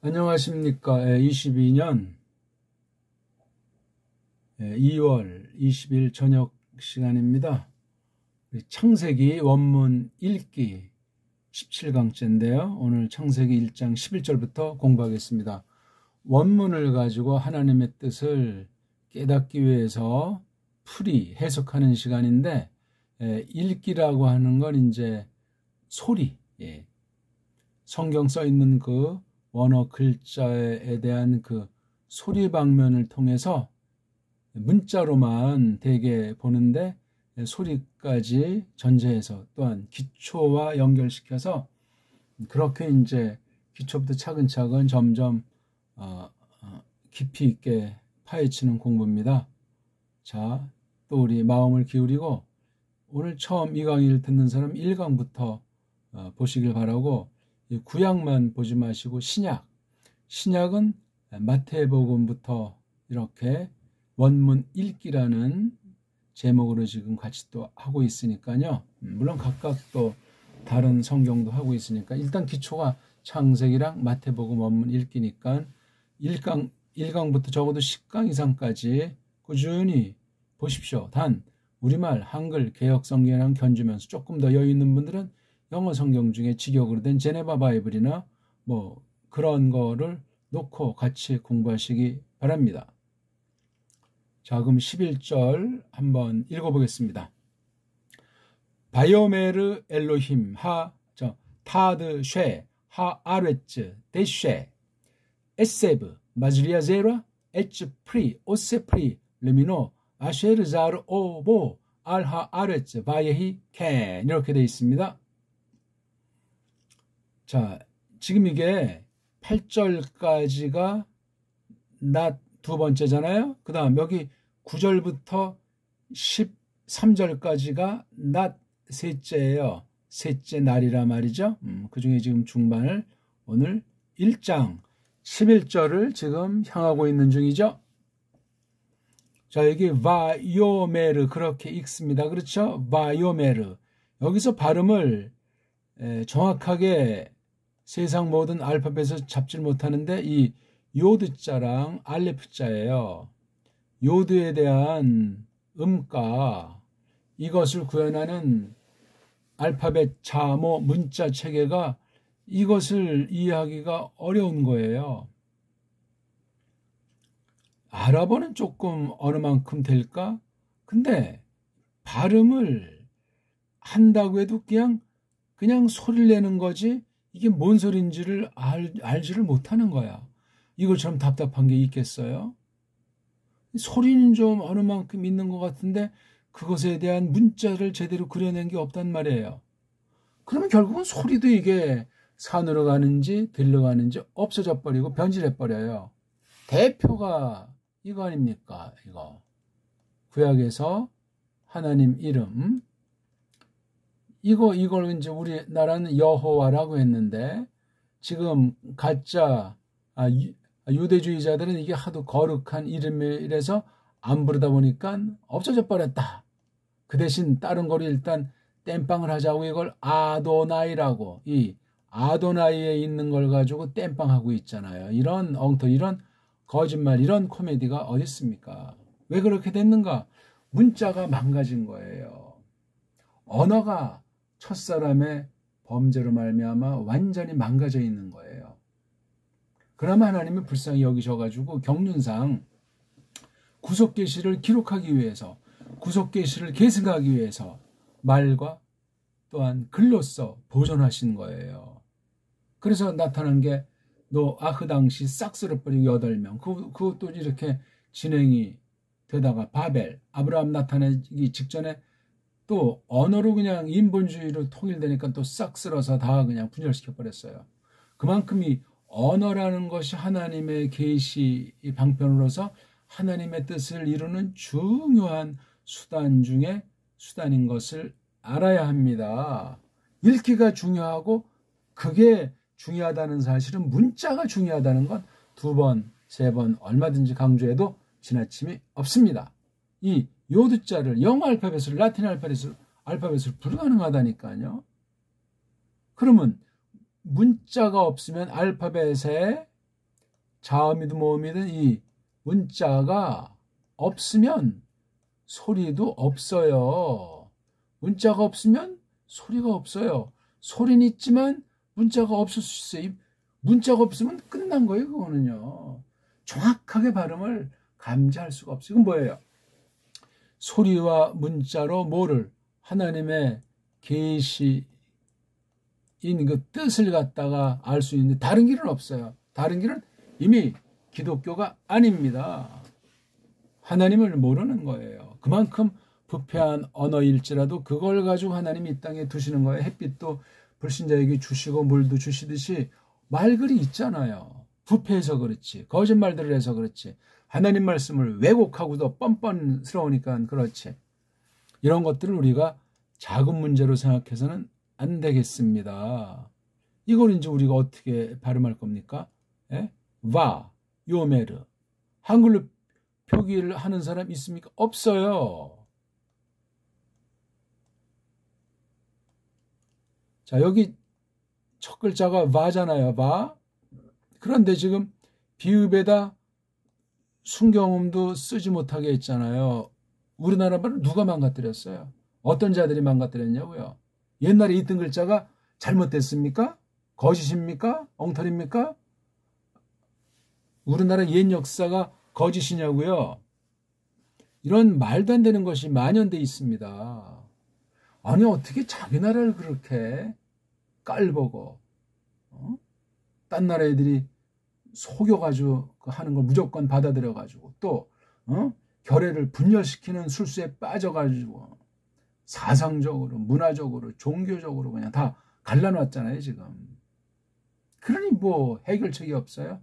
안녕하십니까. 22년 2월 20일 저녁 시간입니다. 창세기 원문 읽기 17강째인데요. 오늘 창세기 1장 11절부터 공부하겠습니다. 원문을 가지고 하나님의 뜻을 깨닫기 위해서 풀이 해석하는 시간인데, 읽기라고 하는 건 이제 소리, 성경 써 있는 그 원어 글자에 대한 그 소리 방면을 통해서 문자로만 대개 보는데 소리까지 전제해서 또한 기초와 연결시켜서 그렇게 이제 기초부터 차근차근 점점 깊이 있게 파헤치는 공부입니다. 자, 또 우리 마음을 기울이고 오늘 처음 이 강의를 듣는 사람 1강부터 보시길 바라고, 구약만 보지 마시고 신약은 마태복음부터 이렇게 원문 읽기라는 제목으로 지금 같이 또 하고 있으니까요. 물론 각각 또 다른 성경도 하고 있으니까 일단 기초가 창세기랑 마태복음 원문 읽기니까 1강부터 적어도 10강 이상까지 꾸준히 보십시오. 단 우리말 한글 개역 성경이랑 견주면서 조금 더 여유 있는 분들은 영어 성경 중에 직역으로 된 제네바 바이블이나 뭐 그런 거를 놓고 같이 공부하시기 바랍니다. 자, 그럼 11절 한번 읽어보겠습니다. 바요메르 엘로힘 타드 쉐 아레츠 데쉐 에세브 마즈리아제라 에츠 프리 오세 프리 레미노 아쉐르 자르 오보 알하 아레츠 바예히 켄, 이렇게 되어 있습니다. 자, 지금 이게 8절까지가 낮 두 번째잖아요. 그 다음 여기 9절부터 13절까지가 낮 셋째예요. 셋째 날이라 말이죠. 그 중에 지금 중반을 오늘 1장 11절을 지금 향하고 있는 중이죠. 자, 여기 바요메르 그렇게 읽습니다. 그렇죠? 바요메르. 여기서 발음을 정확하게 세상 모든 알파벳에서 잡질 못하는데 이 요드자랑 알레프자예요. 요드에 대한 음가, 이것을 구현하는 알파벳 자모 문자 체계가 이것을 이해하기가 어려운 거예요. 아랍어는 조금 어느 만큼 될까? 근데 발음을 한다고 해도 그냥 소리를 내는 거지 이게 뭔 소리인지를 알지를 못하는 거야. 이것처럼 답답한 게 있겠어요? 소리는 좀 어느 만큼 있는 것 같은데 그것에 대한 문자를 제대로 그려낸 게 없단 말이에요. 그러면 결국은 소리도 이게 산으로 가는지 들러 가는지 없어져 버리고 변질해 버려요. 대표가 이거 아닙니까? 이거 구약에서 하나님 이름, 이걸 이제 우리나라는 여호와라고 했는데 지금 가짜 유대주의자들은 이게 하도 거룩한 이름이라서 안 부르다 보니까 없어져 버렸다. 그 대신 다른 거를 일단 땜빵을 하자고 이걸 아도나이라고, 이 아도나이에 있는 걸 가지고 땜빵하고 있잖아요. 이런 엉터, 이런 거짓말, 이런 코미디가 어디 있습니까? 왜 그렇게 됐는가? 문자가 망가진 거예요. 언어가 첫사람의 범죄로 말미암아 완전히 망가져 있는 거예요. 그나마 하나님은 불쌍히 여기셔가지고 경륜상 구속계시를 기록하기 위해서, 구속계시를 계승하기 위해서 말과 또한 글로써 보존하신 거예요. 그래서 나타난 게 노아흐 당시 싹 쓸어버리고 8명, 그것도 이렇게 진행이 되다가 바벨, 아브라함 나타나기 직전에 또 언어로 그냥 인본주의로 통일되니까 또 싹 쓸어서 다 그냥 분열시켜 버렸어요. 그만큼 이 언어라는 것이 하나님의 계시 방편으로서 하나님의 뜻을 이루는 중요한 수단 중에 수단인 것을 알아야 합니다. 읽기가 중요하고 그게 중요하다는 사실은 문자가 중요하다는 건 2번, 3번 얼마든지 강조해도 지나침이 없습니다. 이 요드자를 영어 알파벳을 라틴 알파벳을 불가능하다니까요. 그러면 문자가 없으면 알파벳에 자음이든 모음이든 이 문자가 없으면 소리도 없어요. 문자가 없으면 소리가 없어요. 소리는 있지만 문자가 없을 수 있어요. 문자가 없으면 끝난 거예요. 그거는요. 정확하게 발음을 감지할 수가 없어요. 이건 뭐예요? 소리와 문자로 뭐를 하나님의 계시인 그 뜻을 갖다가 알 수 있는데 다른 길은 없어요. 다른 길은 이미 기독교가 아닙니다. 하나님을 모르는 거예요. 그만큼 부패한 언어일지라도 그걸 가지고 하나님이 이 땅에 두시는 거예요. 햇빛도 불신자에게 주시고 물도 주시듯이 말글이 있잖아요. 부패해서 그렇지. 거짓말들을 해서 그렇지. 하나님 말씀을 왜곡하고도 뻔뻔스러우니까 그렇지. 이런 것들을 우리가 작은 문제로 생각해서는 안 되겠습니다. 이걸 이제 우리가 어떻게 발음할 겁니까? 예? 와, 요메르. 한글로 표기를 하는 사람 있습니까? 없어요. 자, 여기 첫 글자가 와잖아요. 와. 그런데 지금 비읍에다 순경음도 쓰지 못하게 했잖아요. 우리나라 말을 누가 망가뜨렸어요? 어떤 자들이 망가뜨렸냐고요? 옛날에 있던 글자가 잘못됐습니까? 거짓입니까? 엉터리입니까? 우리나라 옛 역사가 거짓이냐고요? 이런 말도 안 되는 것이 만연돼 있습니다. 아니 어떻게 자기 나라를 그렇게 깔보고 딴 나라 애들이 속여가지고 하는 걸 무조건 받아들여가지고 또 결의를 분열시키는 술수에 빠져가지고 사상적으로 문화적으로 종교적으로 그냥 다 갈라놨잖아요 지금. 그러니 뭐 해결책이 없어요.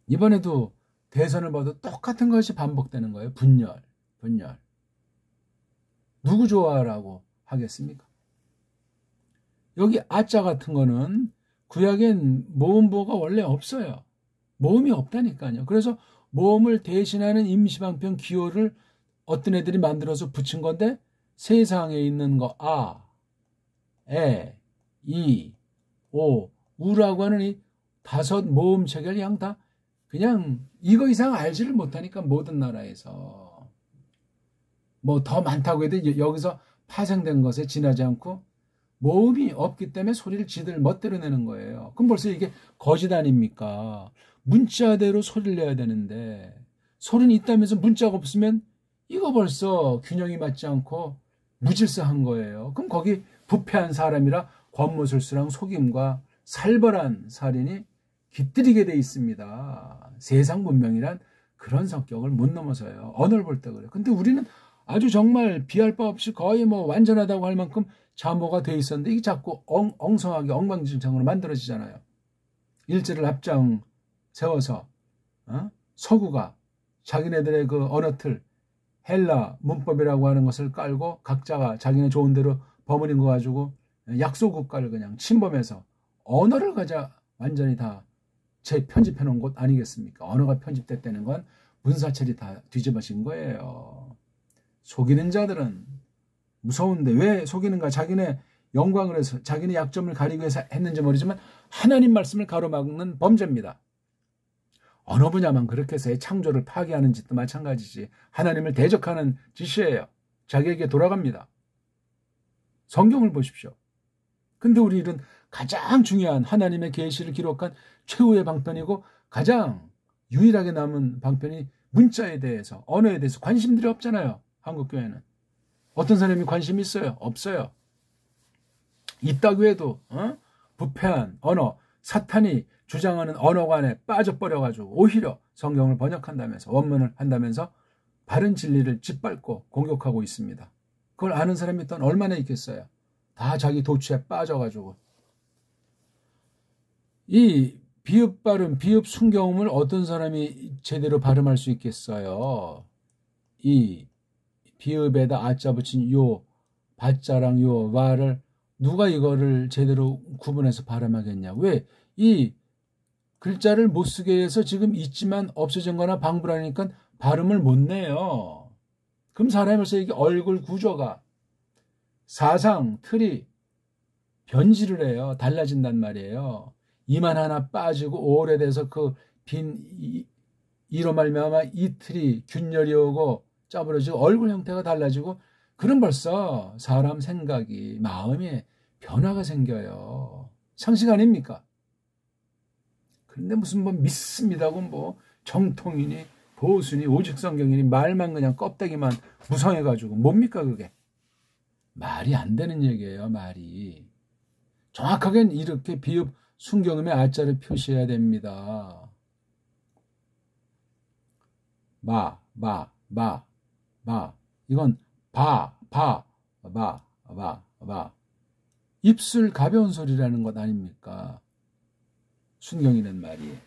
이번에도 대선을 봐도 똑같은 것이 반복되는 거예요. 분열. 누구 좋아라고 하겠습니까? 여기 아자 같은 거는 구약엔 모음보가 원래 없어요. 모음이 없다니까요. 그래서 모음을 대신하는 임시방편 기호를 어떤 애들이 만들어서 붙인 건데 세상에 있는 거 아, 에, 이, 오, 우라고 하는 이 5 모음 체계를 그냥 이거 이상 알지를 못하니까 모든 나라에서 뭐 더 많다고 해도 여기서 파생된 것에 지나지 않고 모음이 없기 때문에 소리를 지들 멋대로 내는 거예요. 그럼 벌써 이게 거짓 아닙니까? 문자대로 소리를 내야 되는데 소리는 있다면서 문자가 없으면 이거 벌써 균형이 맞지 않고 무질서한 거예요. 그럼 거기 부패한 사람이라 권모술수랑 속임과 살벌한 살인이 깃들이게 돼 있습니다. 세상 문명이란 그런 성격을 못 넘어서요. 언어를 볼 때 그래요. 근데 우리는 아주 정말 비할 바 없이 거의 뭐 완전하다고 할 만큼 잠호가 돼 있었는데 이게 자꾸 엉성하게 엉망진창으로 만들어지잖아요. 일제를 앞장 세워서 서구가 자기네들의 그 언어틀 헬라 문법이라고 하는 것을 깔고 각자가 자기네 좋은 대로 버무린 거 가지고 약소국가를 그냥 침범해서 언어를 완전히 다 재편집해 놓은 곳 아니겠습니까? 언어가 편집됐다는 건 문사철이 다 뒤집어진 거예요. 속이는 자들은 무서운데 왜 속이는가? 자기네 영광을 해서 자기네 약점을 가리기 위해서 했는지 모르지만 하나님 말씀을 가로막는 범죄입니다. 어느 분야만 그렇게 해서 창조를 파괴하는 짓도 마찬가지지. 하나님을 대적하는 짓이에요. 자기에게 돌아갑니다. 성경을 보십시오. 근데 우리는 가장 중요한 하나님의 계시를 기록한 최후의 방편이고 가장 유일하게 남은 방편이 문자에 대해서 언어에 대해서 관심들이 없잖아요. 한국교회는. 어떤 사람이 관심이 있어요? 없어요. 있다고 해도 부패한 언어, 사탄이 주장하는 언어관에 빠져버려가지고 오히려 성경을 번역한다면서 원문을 한다면서 바른 진리를 짓밟고 공격하고 있습니다. 그걸 아는 사람이 또 얼마나 있겠어요. 다 자기 도취에 빠져가지고. 이 비읍 발음, 비읍 순경음을 어떤 사람이 제대로 발음할 수 있겠어요. 이 비읍에다 아자 붙인 요 바자랑 요 와를 누가 이거를 제대로 구분해서 발음하겠냐. 왜? 이 글자를 못 쓰게 해서 지금 있지만 없어진 거나 방불하니까 발음을 못 내요. 그럼 사람이 벌써 이게 얼굴 구조가 사상, 틀이 변질을 해요. 달라진단 말이에요. 이만 하나 빠지고 오래돼서 그 빈 이로 말미암아 이틀이 균열이 오고 짜부러지고 얼굴 형태가 달라지고 그럼 벌써 사람 생각이 마음에 변화가 생겨요. 상식 아닙니까? 그런데 무슨 뭐 믿습니다고 뭐 정통이니 보수니 오직성경이니 말만 그냥 껍데기만 무성해가지고 뭡니까 그게? 말이 안 되는 얘기예요. 말이. 정확하게는 이렇게 비읍 순경음의 아자를 표시해야 됩니다. 마. 이건 바. 입술 가벼운 소리라는 것 아닙니까? 순경이라는 말이.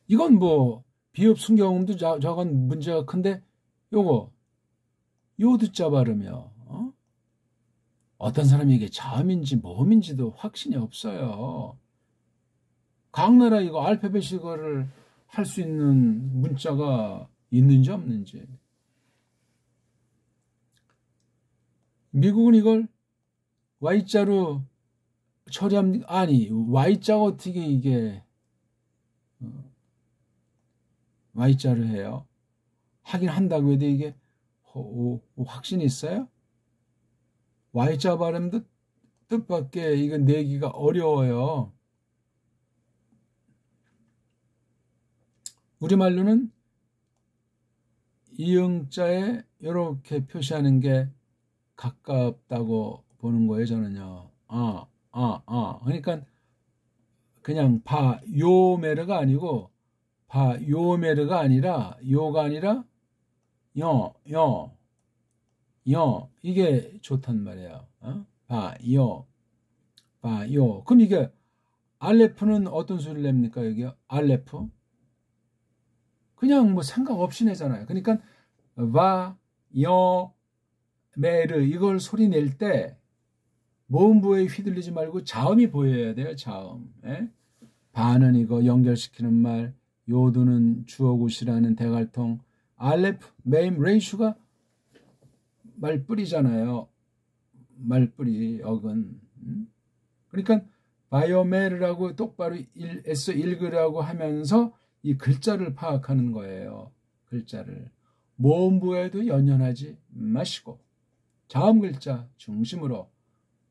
이건 뭐 비읍 순경음도 저건 문제가 큰데 요거 요드자 발음이요. 어떤 사람이 이게 자음인지 모음인지도 확신이 없어요. 각 나라 이거 알파벳 이거를 할 수 있는 문자가 있는지 없는지. 미국은 이걸 Y자로 처리합니까? 아니, Y자가 어떻게 이게 Y자를 해요? 하긴 한다고 해도 이게 확신이 있어요? Y자 발음도 뜻밖의 이건 내기가 어려워요. 우리말로는 이응자에 이렇게 표시하는 게 가깝다고 보는 거예요, 저는요. 그러니까 그냥 바요메르가 아니고 바요메르가 아니라 요가 아니라 여 이게 좋단 말이에요. 바요. 그럼 이게 알레프는 어떤 소리를 냅니까? 여기요? 알레프? 그냥 뭐 생각 없이 내잖아요. 그러니까 바, 메르 이걸 소리 낼 때 모음부에 휘둘리지 말고 자음이 보여야 돼요. 자음. 예? 바는 이거 연결시키는 말, 요두는 주어굿이라는 대갈통, 알레프, 메임, 레이슈가 말뿌리잖아요. 말뿌리, 어근. 그러니까 바이오메르라고 똑바로 애써 읽으라고 하면서 이 글자를 파악하는 거예요. 글자를. 모음부에도 연연하지 마시고 자음 글자 중심으로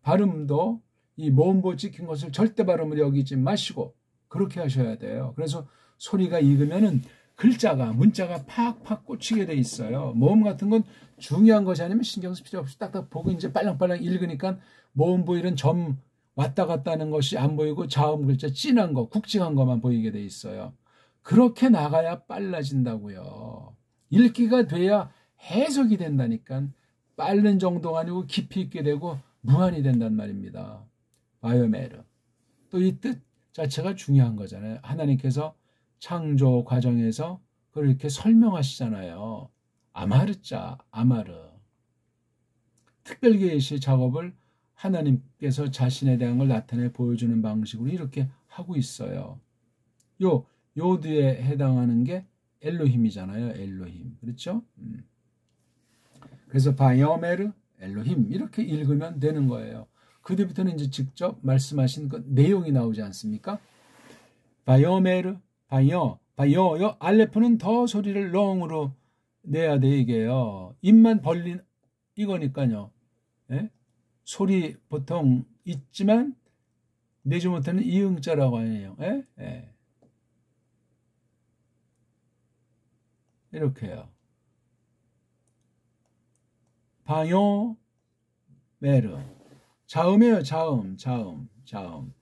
발음도 이 모음부 찍힌 것을 절대 발음으로 여기지 마시고 그렇게 하셔야 돼요. 그래서 소리가 익으면은 글자가 문자가 팍팍 꽂히게 돼 있어요. 모음 같은 건 중요한 것이 아니면 신경 쓸 필요 없이 딱딱 보고 이제 빨랑빨랑 읽으니까 모음부 이런 점 왔다 갔다 하는 것이 안 보이고 자음 글자 진한 거 굵직한 것만 보이게 돼 있어요. 그렇게 나가야 빨라진다고요. 읽기가 돼야 해석이 된다니까. 빠른 정도가 아니고 깊이 있게 되고 무한이 된단 말입니다. 바이오메르. 또 이 뜻 자체가 중요한 거잖아요. 하나님께서 창조 과정에서 그걸 이렇게 설명하시잖아요. 아마르자, 아마르. 특별계시 작업을 하나님께서 자신에 대한 걸 나타내 보여주는 방식으로 이렇게 하고 있어요. 요드에 해당하는 게 엘로힘이잖아요. 엘로힘. 그렇죠? 그래서 바이오메르, 엘로힘 이렇게 읽으면 되는 거예요. 그 뒤부터는 이제 직접 말씀하신 그 내용이 나오지 않습니까? 바이오메르, 바이오, 알레프는 더 소리를 렁으로 내야 돼 이게요. 입만 벌린 이거니까요. 예? 소리 보통 있지만 내지 못하는 이응자라고 하네요. 예? 예. 이렇게요. 바이오메르. 자음이에요. 자음.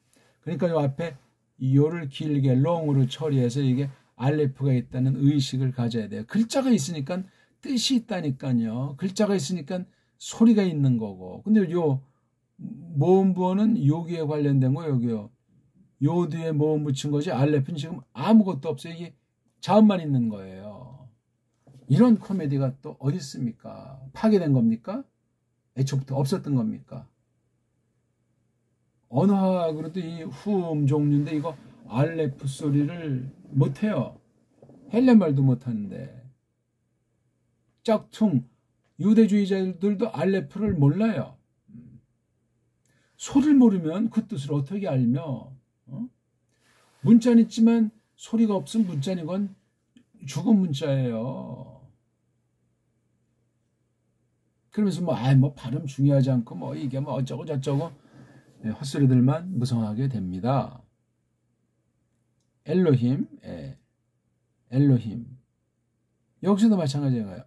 그러니까 요 앞에 요를 길게 롱으로 처리해서 이게 알레프가 있다는 의식을 가져야 돼요. 글자가 있으니까 뜻이 있다니까요. 글자가 있으니까 소리가 있는 거고. 근데 요 모음부어는 여기에 관련된 거 여기요. 요 뒤에 모음 붙인 것이 알레프는 지금 아무것도 없어요. 이게 자음만 있는 거예요. 이런 코미디가 또 어디 있습니까? 파괴된 겁니까? 애초부터 없었던 겁니까? 언어학으로도 이 후음 종류인데 이거 알레프 소리를 못해요. 헬렌말도 못하는데. 짝퉁 유대주의자들도 알레프를 몰라요. 소리를 모르면 그 뜻을 어떻게 알며 문자는 있지만 소리가 없으면 문자는 건 죽은 문자예요. 그러면서 뭐 발음 중요하지 않고 뭐 이게 뭐 어쩌고 저쩌고 헛소리들만 무성하게 됩니다. 엘로힘, 엘로힘. 여기서도 마찬가지예요.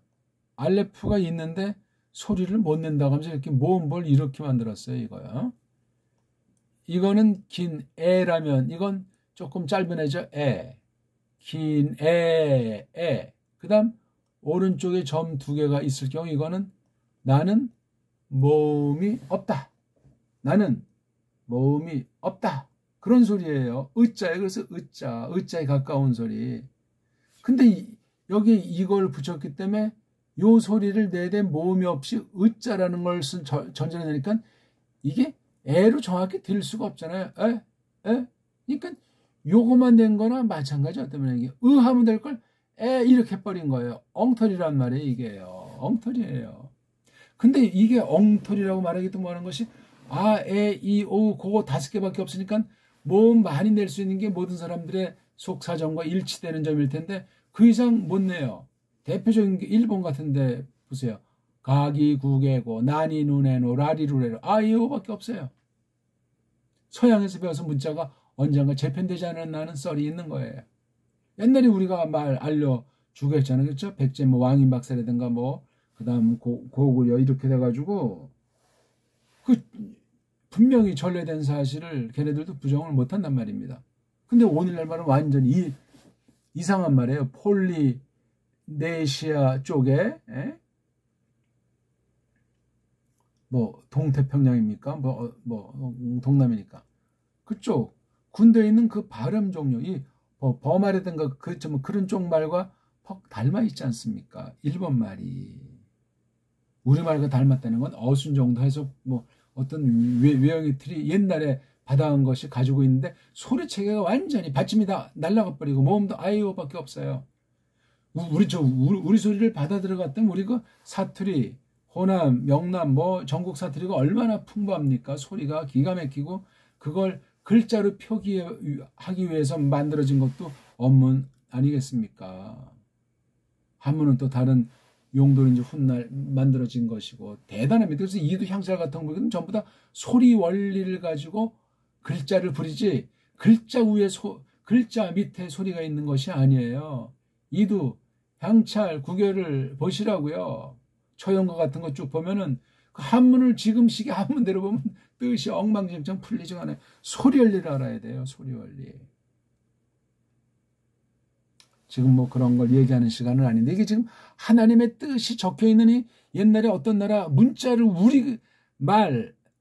알레프가 있는데 소리를 못 낸다고 하면서 이렇게 모음볼 이렇게 만들었어요. 이거요. 이거는 긴 에라면 이건 조금 짧은 애죠. 긴 에. 그 다음 오른쪽에 점 2개가 있을 경우 이거는 나는 모음이 없다. 나는 모음이 없다. 그런 소리예요. 으자에 그래서 으자에 가까운 소리. 근데 여기 이걸 붙였기 때문에 요 소리를 내되 모음이 없이 으자라는 걸 전제로 내니까 이게 에로 정확히 들을 수가 없잖아요. 그러니까 요거만 낸 거나 마찬가지 어떤 면에 하면 될 걸 이렇게 해버린 거예요. 엉터리란 말이에요. 이게요. 엉터리예요. 근데 이게 엉터리라고 말하기도 뭐하는 것이 이, 오 그거 5개밖에 없으니까 모음 많이 낼 수 있는 게 모든 사람들의 속사정과 일치되는 점일 텐데 그 이상 못 내요. 대표적인 게 일본 같은데 보세요. 가기 구개고 나니 누네노 라리루레로 이거밖에 없어요. 서양에서 배워서 문자가 언젠가 재편되지 않았나는 썰이 있는 거예요. 옛날에 우리가 말 알려주고 했잖아요. 그렇죠? 백제 뭐 왕인박사라든가 뭐 그다음 고구려 이렇게 돼가지고 그 분명히 전래된 사실을 걔네들도 부정을 못한단 말입니다. 근데 오늘날 말은 완전히 이상한 말이에요. 폴리네시아 쪽에 뭐 동태평양입니까? 뭐 동남이니까 그쪽 군대에 있는 그 발음 종류 이 버말이든가 그런 쪽 말과 퍽 닮아 있지 않습니까? 일본 말이 우리말과 닮았다는 건 어순 정도 해서 뭐 어떤 외형의 틀이 옛날에 받아온 것이 가지고 있는데 소리 체계가 완전히 받침이 다 날라가 버리고 모음도 아이오밖에 없어요. 우리 소리를 받아 들어갔던 우리 그 사투리 호남, 명남 뭐 전국 사투리가 얼마나 풍부합니까? 소리가 기가 막히고 그걸 글자로 표기하기 위해서 만들어진 것도 언문 아니겠습니까? 한문은 또 다른 용도로 이제 훗날 만들어진 것이고 대단합니다. 그래서 이두 향살 같은 거는 전부 다 소리 원리를 가지고 글자를 부리지 글자 위에 글자 밑에 소리가 있는 것이 아니에요. 이두 향찰 구결을 보시라고요. 초연과 같은 거 쭉 보면은 그 한문을 지금식의 한문대로 보면 뜻이 엉망진창 풀리지가 않아요. 소리 원리를 알아야 돼요. 소리 원리. 지금 뭐 그런 걸 얘기하는 시간은 아닌데 이게 지금 하나님의 뜻이 적혀 있는 이 옛날에 어떤 나라 문자를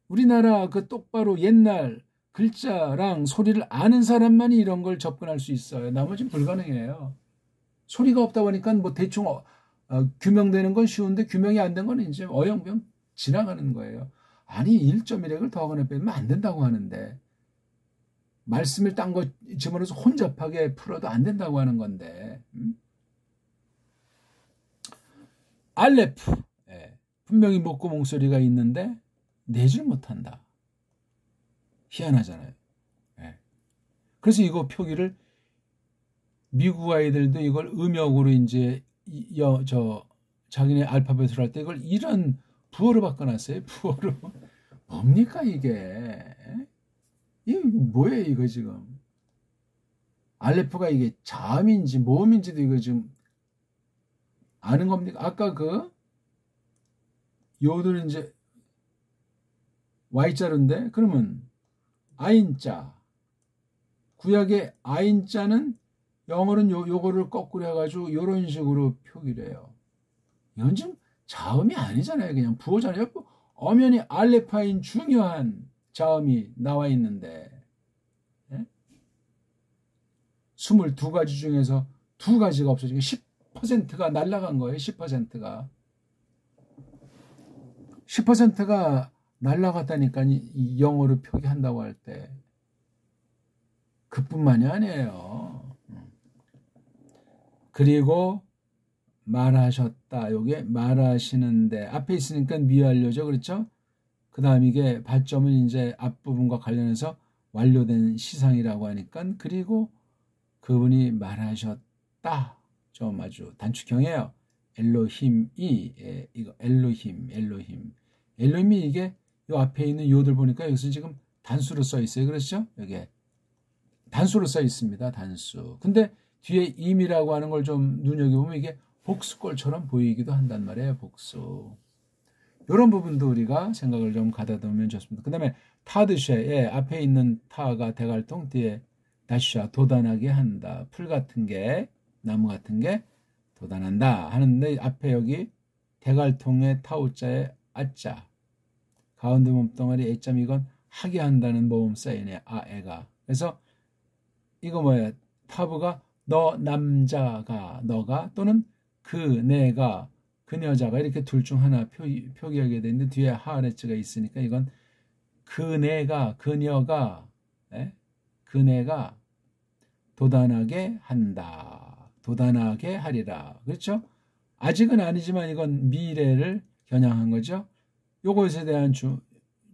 우리나라 그 똑바로 옛날 글자랑 소리를 아는 사람만이 이런 걸 접근할 수 있어요. 나머지는 불가능해요. 소리가 없다 보니까 뭐 대충 규명되는 건 쉬운데 규명이 안 된 건 이제 어영병 지나가는 거예요. 아니 1.1획을 더하거나 빼면 안 된다고 하는데 말씀을 딴 거 집어넣어서 혼잡하게 풀어도 안 된다고 하는 건데 알레프 분명히 목구 몽소리가 있는데 내질 못한다. 희한하잖아요. 그래서 이거 표기를 미국 아이들도 이걸 음역으로 이제 자기네 알파벳으로 할 때 이걸 이런 부호로 바꿔놨어요. 부호로. 뭡니까 이게? 이게 뭐예요 이거 지금? 알레프가 이게 자음인지 모음인지도 이거 지금 아는 겁니까? 아까 그 요들 이제 Y자인데 그러면 아인자 구약의 아인자는 영어는 요거를 거꾸로 해가지고 요런 식으로 표기를 해요. 이건 지금 자음이 아니잖아요. 그냥 부호잖아요. 엄연히 알레파인 중요한 자음이 나와 있는데 22가지 중에서 2가지가 없어지고 10%가 날아간 거예요. 10%가 날아갔다니까 이 영어로 표기한다고 할 때 그뿐만이 아니에요. 그리고 말하셨다. 요게 말하시는데 앞에 있으니까 미완료죠. 그렇죠? 그 다음 이게 발점은 이제 앞부분과 관련해서 완료된 시상이라고 하니까 그리고 그분이 말하셨다. 좀 아주 단축형이에요. 엘로힘이 이거 엘로힘이 이게 요 앞에 있는 요들 보니까 여기서 지금 단수로 써 있어요. 그렇죠? 여기에 단수로 써 있습니다. 단수. 근데 뒤에 임이라고 하는 걸 좀 눈여겨보면 이게 복수꼴처럼 보이기도 한단 말이에요. 복수. 이런 부분도 우리가 생각을 좀 가다듬으면 좋습니다. 그 다음에 타드쉐, 앞에 있는 타가 대갈통, 뒤에 다시샤, 도단하게 한다. 풀 같은 게, 나무 같은 게 도단한다 하는데 앞에 여기 대갈통의 타우자에 아자, 가운데 몸뚱아리 애점 이건 하게 한다는 모음 사인의 아애가. 그래서 이거 뭐야? 타브가 너 남자가 너가 또는 그 내가 그녀자가 이렇게 둘 중 하나 표기하게 되는데 뒤에 하레츠가 있으니까 이건 그네가 그녀가 그네가 도단하게 한다. 도단하게 하리라. 그렇죠? 아직은 아니지만 이건 미래를 겨냥한 거죠. 요것에 대한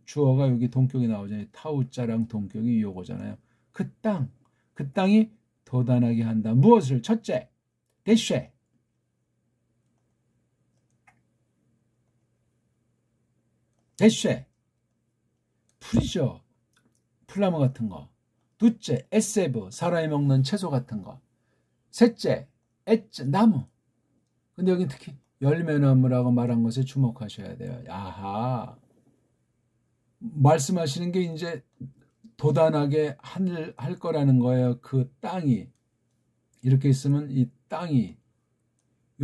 주어가 여기 동격이 나오잖아요. 타우자랑 동격이 요거잖아요. 그 땅이 도단하게 한다. 무엇을? 첫째, 대쉐. 대쉐. 풀이죠. 풀나무 같은 거. 둘째, 에세브. 사람이 먹는 채소 같은 거. 셋째, 엣즈. 나무. 근데 여기 특히 열매나무라고 말한 것에 주목하셔야 돼요. 아하. 말씀하시는 게 이제 도단하게 할 거라는 거예요. 그 땅이. 이렇게 있으면 이 땅이,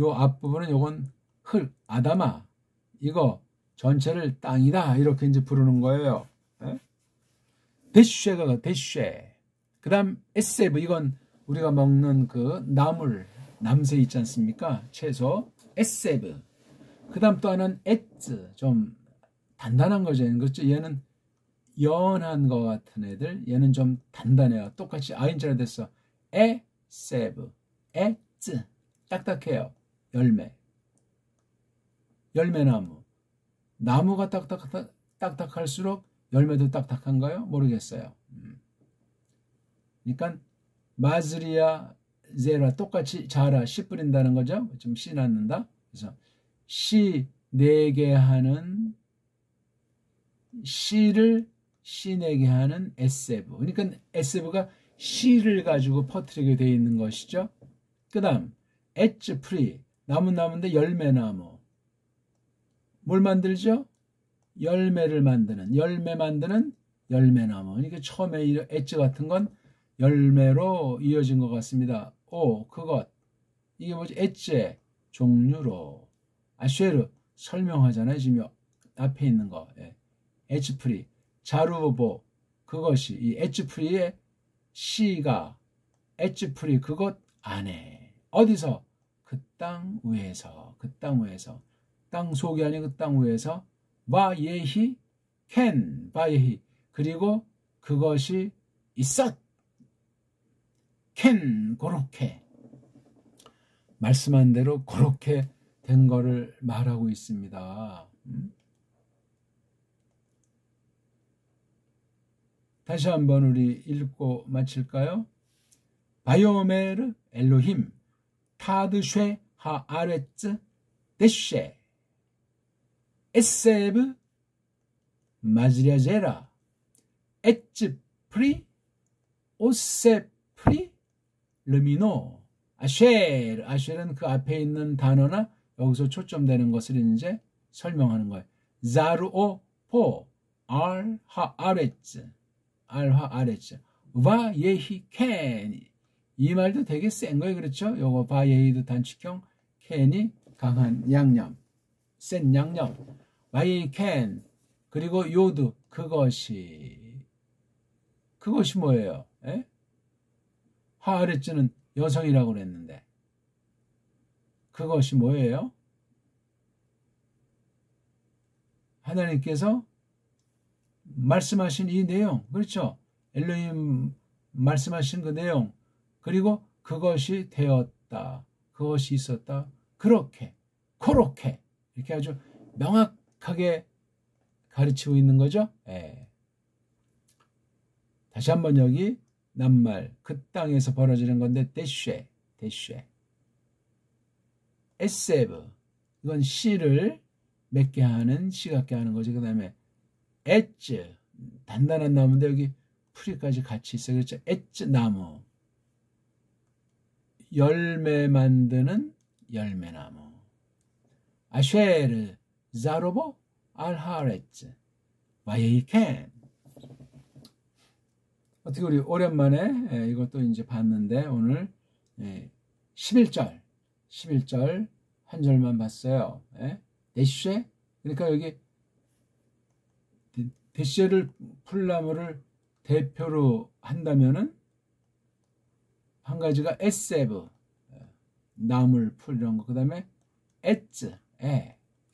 요 앞부분은 요건 흙, 아담아. 이거 전체를 땅이다. 이렇게 이제 부르는 거예요. 대쉐가 대쉐. 그 다음 에세브. 이건 우리가 먹는 그 남새 있지 않습니까? 채소. 에세브. 그 다음 또 하나는 에츠. 좀 단단한 거죠. 그렇죠? 얘는 연한 거 같은 애들. 얘는 좀 단단해요. 똑같이 아인자로 됐어. 에세브. 에츠. 딱딱해요. 열매나무. 나무가 딱딱할수록 열매도 딱딱한가요? 모르겠어요. 그러니까 마즈리아 제라 똑같이 자라 씨 뿌린다는 거죠. 좀 씨 낳는다. 그래서 씨 내게 하는 씨를 씨 내게 하는 에세브. 그러니까 에세브가 씨를 가지고 퍼뜨리게 되어 있는 것이죠. 그다음 엣즈 프리. 나무인데 열매나무. 뭘 만들죠? 열매 만드는 열매나무. 그러니까 처음에 이 엣지 같은 건 열매로 이어진 것 같습니다. 그것. 이게 뭐지? 엣지의 종류로. 아쉐르 설명하잖아요. 지금 앞에 있는 거. 엣지 프리. 자루보. 그것이 이 엣지 프리의 씨가 엣지 프리 그것 안에. 어디서? 그 땅 위에서. 땅 속이 아닌 그 땅 위에서 바예히 캔 바예히 그리고 그것이 있었 캔 그렇게 말씀한 대로 그렇게 된 거를 말하고 있습니다. 다시 한번 우리 읽고 마칠까요? 바요메르 엘로힘 타드쉐 하아레츠 데쉐 에세브 마즈리아제라 엣즈 프리 오세 프리 르미노 아쉘은 그 앞에 있는 단어나 여기서 초점되는 것을 이제 설명하는 거예요. 자루오 포 알하 아레츠 와 예히 캔. 이 말도 되게 센 거예요. 그렇죠? 요거 바 예히도 단축형, 캔이 강한 양념, 센 양념. 와예히 캔. 그리고 요드 그것이 뭐예요? 하아레츠는 여성이라고 그랬는데 그것이 뭐예요? 하나님께서 말씀하신 이 내용, 그렇죠? 엘로힘 말씀하신 그 내용, 그리고 그것이 되었다, 그것이 있었다, 그렇게 이렇게 아주 명확하게 가르치고 있는 거죠. 다시 한번 여기 낱말 그 땅에서 벌어지는 건데 대쉐 에세브 이건 씨를 맺게 하는 씨 같게 하는 거지. 그 다음에 엣즈 단단한 나무인데 여기 풀이까지 같이 있어요. 그렇죠? 엣즈 나무 열매 만드는 열매나무 아쉐르 자로보 알하레츠 와예이켄 어떻게 우리 오랜만에 이것도 이제 봤는데 오늘 11절 한 절만 봤어요. 데쉐 그러니까 여기 데쉐를 풀나무를 대표로 한다면은 한 가지가 에세브 나물 풀 이런 거 그다음에 에츠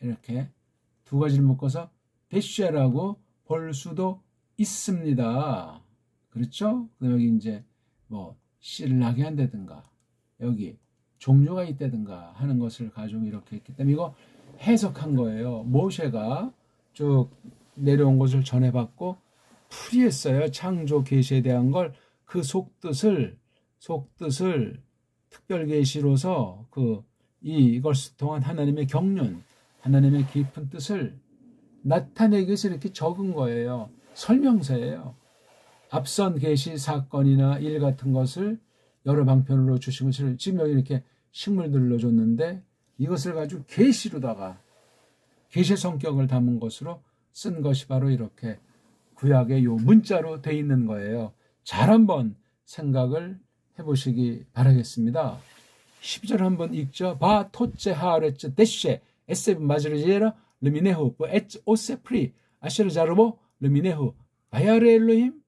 이렇게 두 가지를 묶어서 데쉐라고 볼 수도 있습니다. 그렇죠? 그다음에 여기 이제 뭐 씨를 나게 한다든가 여기 종류가 있다든가 하는 것을 가지고 이렇게 했기 때문에 이거 해석한 거예요. 모세가 쭉 내려온 것을 전해받고 풀이했어요. 창조 계시에 대한 걸 그 속뜻을 특별 계시로서 이것을 통한 하나님의 경륜, 하나님의 깊은 뜻을 나타내기 위해서 이렇게 적은 거예요. 설명서예요. 앞선 계시 사건이나 일 같은 것을 여러 방편으로 주신 것을 지금 여기 이렇게 식물들로 줬는데 이것을 가지고 계시로다가 계시 성격을 담은 것으로 쓴 것이 바로 이렇게 구약의 요 문자로 돼 있는 거예요. 잘 한번 생각을 해보시기 바라겠습니다. 12절 한번 읽죠. 바 토체 하레츠 데쉐 에세브 마즈르제라 르미네후 에츠 오세 프리 아시르 자르보 르미네후 바야르 엘로힘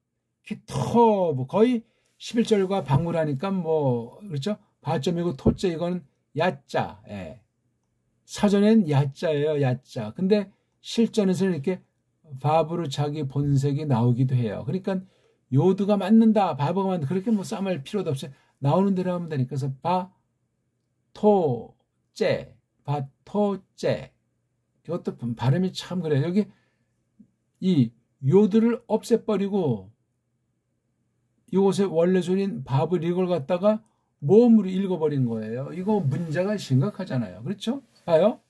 키토브 거의 11절과 방문하니까 뭐 그렇죠? 바점이고 토째 이거는 야자 사전엔 야자예요. 야자 근데 실전에서는 이렇게 바브로 자기 본색이 나오기도 해요. 그러니까 요드가 맞는다 바브가 맞는다 그렇게 뭐 싸움할 필요도 없이 나오는 대로 하면 되니까 그래서 바토째 이것도 발음이 참 그래요. 여기 이 요드를 없애버리고 이곳의 원래 소리인 바브 이걸 갖다가 모음으로 읽어버린 거예요. 이거 문제가 심각하잖아요. 그렇죠? 봐요.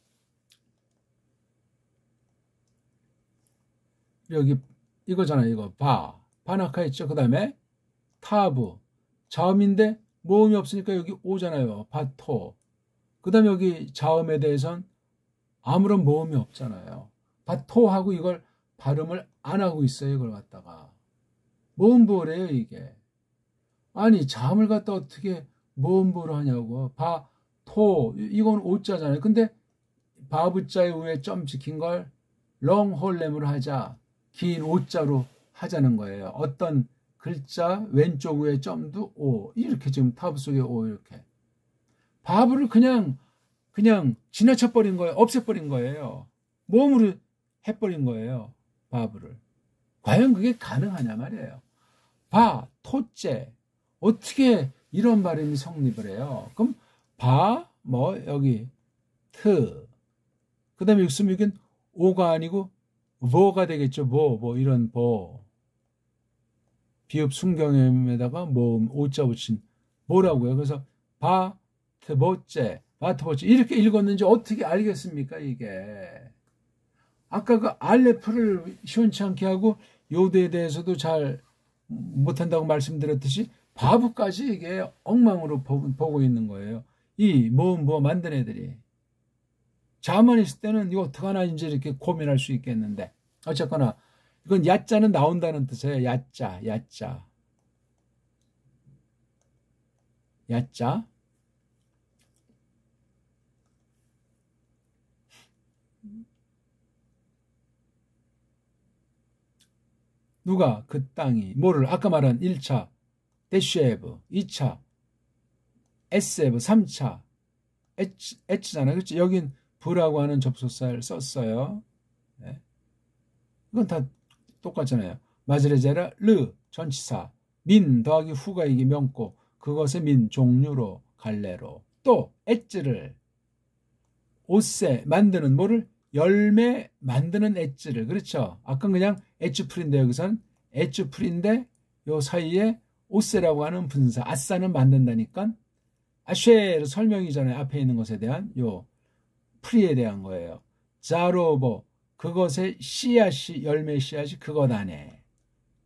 여기 이거잖아요. 이거 바나카 있죠. 그 다음에 타브 자음인데 모음이 없으니까 여기 오잖아요. 바토. 그 다음에 여기 자음에 대해서는 아무런 모음이 없잖아요. 바토하고 이걸 발음을 안 하고 있어요. 이걸 갖다가 모음부호래요. 이게 아니 자음을 갖다 어떻게 모음부호로 하냐고. 바토 이건 오자잖아요. 근데 바부자의 위에 점 찍힌 걸 롱홀렘으로 하자. 긴 오자로 하자는 거예요. 어떤 글자 왼쪽 위에 점도 오 이렇게 지금 타브 속에 오 이렇게 바브를 그냥 지나쳐버린 거예요. 없애버린 거예요. 모음으로 해버린 거예요. 바브를. 과연 그게 가능하냐 말이에요. 토째 어떻게 이런 발음이 성립을 해요? 그럼 뭐 여기 그 다음에 66은 오가 아니고 뭐가 되겠죠. 뭐 이런 비읍 순경음에다가 모음 오자 붙인 뭐라고요. 그래서 바트보째 이렇게 읽었는지 어떻게 알겠습니까? 이게 아까 그 알레프를 시원치 않게 하고 요드에 대해서도 잘 못한다고 말씀드렸듯이 바브까지 이게 엉망으로 보고 있는 거예요. 이 모음 만든 애들이 자만 있을 때는 이거 어떡하나 이제 이렇게 고민할 수 있겠는데 어쨌거나 이건 야자는 나온다는 뜻이에요. 야자 누가 그 땅이 뭐를 아까 말한 1차 데쉐브 2차 에세브 3차 에치잖아요. 그렇지? 여긴 부라고 하는 접속사를 썼어요. 네. 이건 다 똑같잖아요. 마즈레제라 르 전치사 민 더하기 후가 이게 명고 그것의 민 종류로 갈래로 또 엣즈를 옷새 만드는 뭐를 열매 만드는 엣즈를 그렇죠. 아까 그냥 엣즈풀인데 여기선 엣즈풀인데 요 사이에 오세라고 하는 분사, 아싸는 만든다니까 아쉐를 설명이 전에 앞에 있는 것에 대한 요 프리에 대한 거예요. 자로보, 그것의 씨앗이, 열매 씨앗이 그것 안에.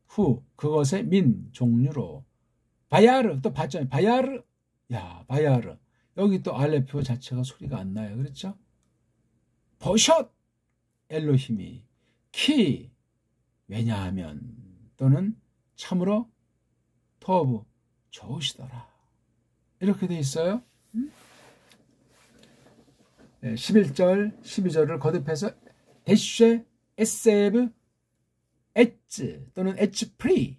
후, 그것의 민, 종류로. 바야르, 또 봤잖아요. 바야르. 야, 바야르. 여기 또 알레표 자체가 소리가 안 나요. 그렇죠? 버섯, 엘로힘이. 키, 왜냐하면, 또는 참으로 터브, 좋으시더라. 이렇게 돼 있어요. 11절, 12절을 거듭해서 데쉐, 에세브, 에츠 또는 에츠 프리.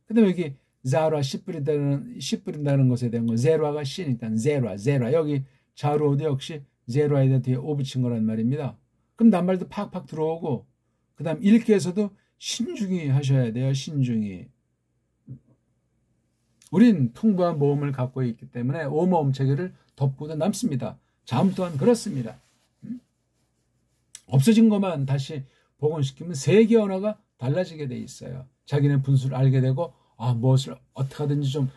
그 다음에 여기 자루아 씨 뿌린다는 것에 대한 건 제루아가 씨니까 제루아 여기 자루오도 역시 제루아에다 뒤에 오 붙인 거란 말입니다. 그럼 낱말도 팍팍 들어오고 그 다음 읽기에서도 신중히 하셔야 돼요. 신중히. 우린 풍부한 모음을 갖고 있기 때문에 오모음 체계를 덮고도 남습니다. 자음 또한 그렇습니다. 없어진 것만 다시 복원시키면 세계 언어가 달라지게 돼 있어요. 자기네 분수를 알게 되고 무엇을 어떻게 하든지 좀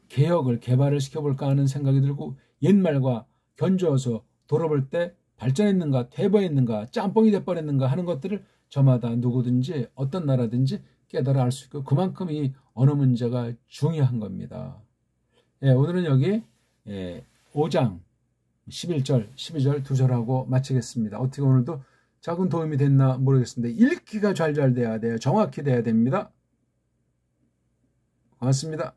개발을 시켜볼까 하는 생각이 들고 옛말과 견주어서 돌아볼 때 발전했는가 퇴보했는가 짬뽕이 돼버렸는가 하는 것들을 저마다 누구든지 어떤 나라든지 깨달아 알 수 있고 그만큼 이 언어 문제가 중요한 겁니다. 오늘은 여기 5장 11절 12절 2절하고 마치겠습니다. 어떻게 오늘도 작은 도움이 됐나 모르겠습니다. 읽기가 잘 돼야 돼요. 정확히 돼야 됩니다. 고맙습니다.